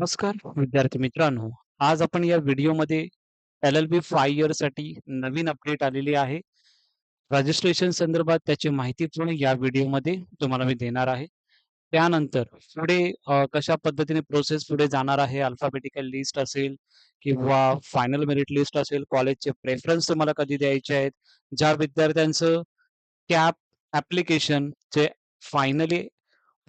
नमस्कार विद्यार्थी मित्रांनो. आज आपण या व्हिडिओमध्ये LLB 5 इयरसाठी नवीन अपडेट आलेली आहे. रजिस्ट्रेशन संदर्भात त्याची माहिती पूर्ण या व्हिडिओमध्ये तुम्हाला मी देणार आहे. त्यानंतर पुढे कशा पद्धतीने प्रोसेस पुढे जाणार आहे, अल्फाबेटिकल लिस्ट असेल किंवा फायनल मेरिट लिस्ट असेल, कॉलेजचे प्रेफरन्स तुम्हाला कधी द्यायचे आहेत, ज्या विद्यार्थ्यांचं कॅप ॲप्लिकेशन जे फायनली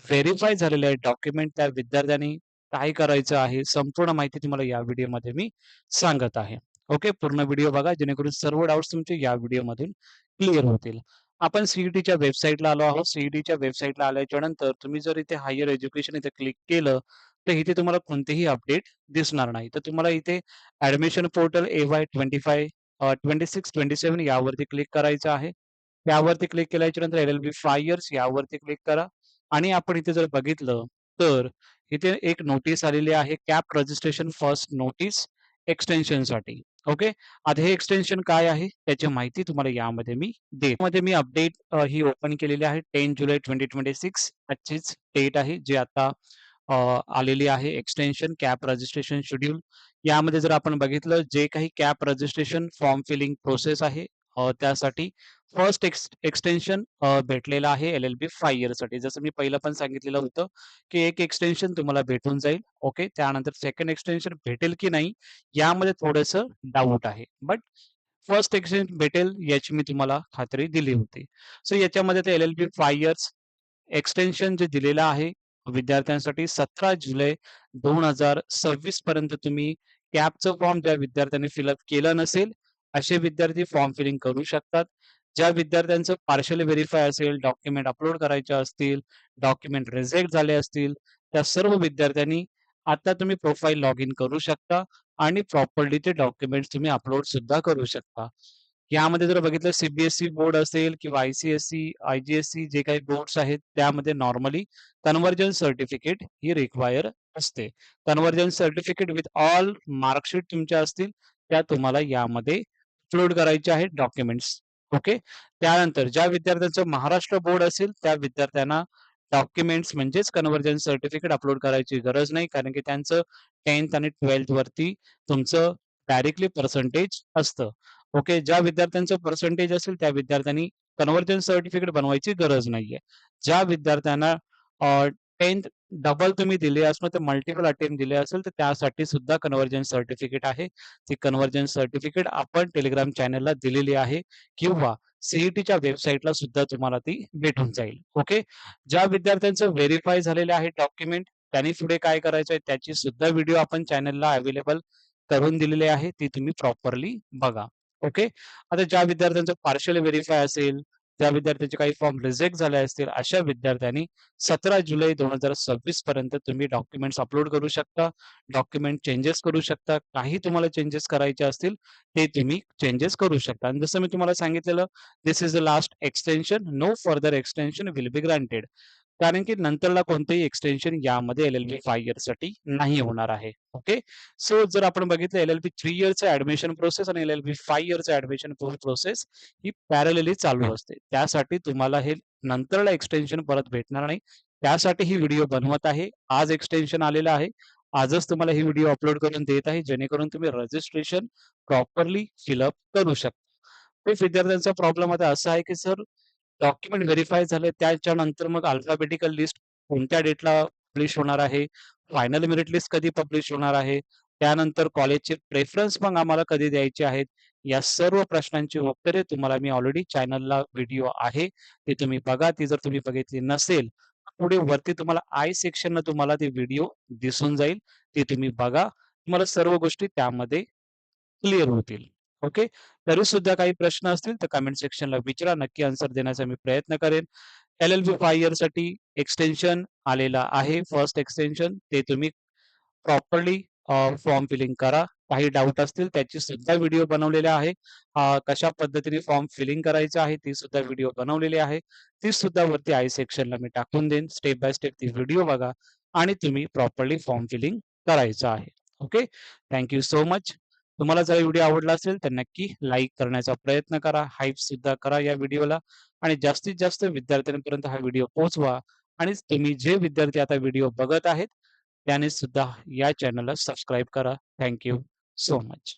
व्हेरिफाय झालेले आहे डॉक्युमेंट त्या विद्यार्थ्यांनी काय करायचं आहे, संपूर्ण माहिती तुम्हाला या व्हिडिओमध्ये मी सांगत आहे. ओके, पूर्ण व्हिडिओ बघा जेणेकरून सर्व डाउट्स तुमचे या व्हिडिओमधून क्लिअर होतील. आपण सीईटीच्या वेबसाईटला आलो आहोत. सीईटीच्या वेबसाईटला आल्याच्या नंतर तुम्ही जर इथे हायर एज्युकेशन इथे क्लिक केलं, तर इथे तुम्हाला कोणतेही अपडेट दिसणार नाही. तर तुम्हाला इथे ॲडमिशन पोर्टल AY 25 26-27 यावरती क्लिक करायचं आहे. त्यावरती क्लिक केल्याच्या नंतर LLB 5 इयर्स यावरती क्लिक करा. आणि आपण इथे जर बघितलं, तर इथे एक नोटीस आलेली आहे कॅप रजिस्ट्रेशन फर्स्ट नोटीस एक्सटेन्शनसाठी. ओके. आता हे एक्सटेन्शन काय आहे त्याची माहिती तुम्हाला यामध्ये मी देईन. यामध्ये मी अपडेट ही ओपन केलेली आहे 10 जुलै 2026 आजचीच डेट आहे जी आता आलेली आहे एक्सटेन्शन कॅप रजिस्ट्रेशन शेड्यूल. यामध्ये जर आपण बघितलं जे काही CAP registration form filling process आहे त्यासाठी फर्स्ट एक्सटेन्शन भेटलेलं आहे LLB 5 इयरसाठी. जसं मी पहिलं पण सांगितलेलं होतं, की एक एक्सटेन्शन तुम्हाला भेटून जाईल. ओके. त्यानंतर सेकंड एक्सटेन्शन भेटेल की नाही यामध्ये थोडंसं डाऊट आहे. बट फर्स्ट एक्सटेन्शन भेटेल याची मी तुम्हाला खात्री दिली होती. सो याच्यामध्ये ते LLB 5 इयर्स एक्सटेन्शन जे दिलेलं आहे विद्यार्थ्यांसाठी 17 जुलै 2026 पर्यंत तुम्ही कॅपचं फॉर्म ज्या विद्यार्थ्यांनी फिलअप केलं नसेल, असे विद्यार्थी फॉर्म फिलिंग करू शकतात. ज्या विद्यार्थ्यांचं पार्शियल व्हेरिफाय असेल, डॉक्युमेंट अपलोड करायचे असतील, डॉक्युमेंट रिजेक्ट झाले असतील, त्या सर्व विद्यार्थ्यांनी आता तुम्ही प्रोफाइल लॉग इन करू शकता आणि प्रॉपरली ते डॉक्युमेंट्स तुम्ही अपलोड सुद्धा करू शकता. यामध्ये जर बघितलं CBSE बोर्ड असेल किंवा ICSE, IGSE जे काही बोर्ड्स आहेत त्यामध्ये नॉर्मली कन्व्हर्जन सर्टिफिकेट ही रिक्वायर असते. Conversion certificate with all marksheet तुमच्या असतील, त्या तुम्हाला यामध्ये अपलोड करायच्या आहेत डॉक्युमेंट्स. ओके. त्यानंतर ज्या विद्यार्थ्यांचं महाराष्ट्र बोर्ड असेल त्या विद्यार्थ्यांना डॉक्युमेंट्स म्हणजेच कन्व्हर्जन सर्टिफिकेट अपलोड करायची गरज नाही कारण की त्यांचं 10th आणि 12th वरती तुमचं डायरेक्टली पर्सेंटेज असतं. ओके. ज्या विद्यार्थ्यांचं पर्सेंटेज असेल त्या विद्यार्थ्यांनी कन्व्हर्जन सर्टिफिकेट बनवायची गरज नाहीये. ज्या विद्यार्थ्यांना 10th डबल तुम्ही दिले असणार तर मल्टिपल अटेम्प्ट दिले असेल तर त्यासाठी सुद्धा कन्व्हर्जन सर्टिफिकेट आहे. ती कन्व्हर्जन सर्टिफिकेट आपण टेलिग्राम चॅनलला दिलेली आहे किंवा सीईटीच्या वेबसाईटला सुद्धा तुम्हाला ती भेटून जाईल. ओके. ज्या विद्यार्थ्यांचं व्हेरिफाय झालेले आहे डॉक्युमेंट त्यांनी पुढे काय करायचं आहे त्याची सुद्धा व्हिडिओ आपण चॅनलला अवेलेबल करून दिलेली आहे. ती तुम्ही प्रॉपरली बघा. ओके. आता ज्या विद्यार्थ्यांचं पार्शियल व्हेरिफाय असेल, ज्या विद्यार्थ्यांचे काही फॉर्म रिजेक्ट झाले असतील, अशा विद्यार्थ्यांनी 17 जुलै 2026 पर्यंत तुम्ही डॉक्युमेंट्स अपलोड करू शकता. डॉक्युमेंट चेंजेस करू शकता. काही तुम्हाला चेंजेस करायचे असतील, ते तुम्ही चेंजेस करू शकता. आणि जसं मी तुम्हाला सांगितलेलं, "this is the last extension. No further extension will be granted." कारण की नंतरला कोणतेही एक्सटेन्शन यामध्ये LLB 5 इयर्ससाठी नाही होणार आहे. ओके. सो जर आपण बघितलं LLB 3 इयरचं ॲडमिशन प्रोसेस आणि LLB 5 इयरचं ॲडमिशन प्रोसेस ही पॅरलली चालू असते. त्यासाठी तुम्हाला हे नंतरला एक्सटेन्शन परत भेटणार नाही. त्यासाठी ही व्हिडिओ बनवत आहे. आज एक्सटेन्शन आलेलं आहे. आजच तुम्हाला ही व्हिडिओ अपलोड करून देत आहे, जेणेकरून तुम्ही रजिस्ट्रेशन प्रॉपरली फिलअप करू शकता. खूप विद्यार्थ्यांचा प्रॉब्लेम आता असा आहे, की सर डॉक्युमेंट व्हेरिफाय झाले त्याच्यानंतर मग अल्फाबेटिकल लिस्ट कोणत्या डेटला पब्लिश होणार आहे? फायनल मेरिट लिस्ट कधी पब्लिश होणार आहे? त्यानंतर कॉलेजचे प्रेफरन्स मग आम्हाला कधी द्यायचे आहेत? या सर्व प्रश्नांची उत्तरे तुम्हाला मी ऑलरेडी चॅनलला व्हिडिओ आहे. ते तुम्ही बघा. ती जर तुम्ही बघितली नसेल, पुढे वरती तुम्हाला आय सेक्शनला तुम्हाला ती व्हिडिओ दिसून जाईल. ती तुम्ही बघा. तुम्हाला सर्व गोष्टी त्यामध्ये क्लिअर होतील. ओके. तरी सुद्धा काही प्रश्न असतील तर कमेंट सेक्शनला विचारा. नक्की आन्सर देण्याचा मी प्रयत्न करेन. LLB 5 इयरसाठी एक्सटेन्शन आलेला आहे. फर्स्ट एक्सटेन्शन ते तुम्ही प्रॉपरली फॉर्म फिलिंग करा. काही डाउट असतील त्याची सुद्धा व्हिडिओ बनवलेले आहे. कशा पद्धतीने फॉर्म फिलिंग करायचं आहे ती सुद्धा व्हिडिओ बनवलेली आहे. ती सुद्धा वरती आय सेक्शनला मी टाकून देईन. स्टेप बाय स्टेप ती व्हिडिओ बघा आणि तुम्ही प्रॉपरली फॉर्म फिलिंग करायचं आहे. Okay. Thank you so much. तुम्हाला जर व्हिडिओ आवडला असेल तर नक्की लाईक करण्याचा प्रयत्न करा. हाईप सुद्धा करा या व्हिडिओला आणि जास्तीत जास्त विद्यार्थ्यांपर्यंत हा व्हिडिओ पोहोचवा आणि तुम्ही जे विद्यार्थी आता व्हिडिओ बघत आहेत त्याने सुद्धा या चॅनलला सबस्क्राईब करा. Thank you so much.